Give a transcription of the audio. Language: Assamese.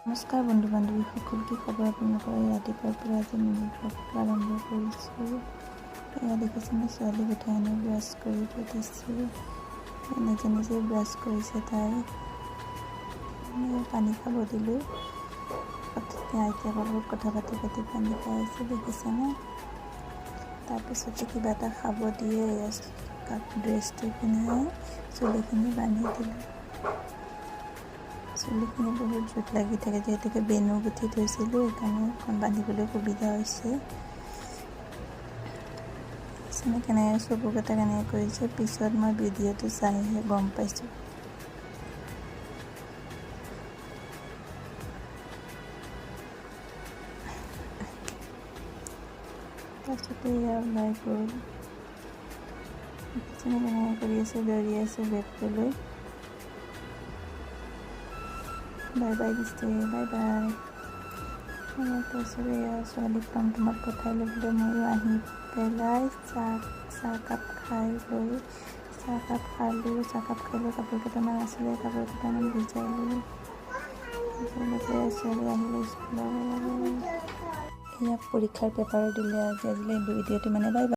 নমস্কাৰ বন্ধু বান্ধৱীসকল, কি খবৰ আপোনালোকৰ? ৰাতিপুৱাৰ পৰা আজি মিনি ব্লগটো আৰম্ভ কৰিছোঁ। এয়া দেখিছেনে, ছোৱালী গোটাই আনি ব্ৰাছ কৰি দিছোঁ। নিজে নিজে ব্ৰাছ কৰিছে তাই। পানী খাব দিলোঁ। আইতাকৰ লগত কথা পাতি পাতি পানী খাই আছে, দেখিছেনে? তাৰপিছতে কিবা এটা খাব দিয়ে, ড্ৰেছটো পিন্ধাই চুলিখিনি বান্ধি দিলোঁ। চুলিখিনি বহুত জোঁট লাগি থাকে, যিহেতুকে বেনু গুঠি থৈছিলোঁ, সেইকাৰণে অকণ বান্ধিবলৈ সুবিধা হৈছে। কেনেকৈ চকুকেইটা কেনেকৈ কৰিছে, পিছত মই ভিডিঅ'টো চাইহে গম পাইছোঁ। তাৰপিছতে এয়া ওলাই গ'ল। কেনেকৈ কৰি আছে, দৌৰি আছে বেগটো লৈ। বাই বাই দিছে, বাই বাই। তাৰপিছত এয়া ছোৱালীক টমটমত পঠাই লৈ পেলাই ময়ো আহি পেলাই চাহকাপ খাই লৈ চাহকাপ খাই লৈ কাপোৰ কেইটামান আছিলে, কাপোৰ কেইটামান ভিজাই লৈ ছোৱালী আহিলে স্কুলৰ। এয়া পৰীক্ষাৰ পেপাৰো দিলে আজি ভিডিঅ'টো মানে বাই বাই।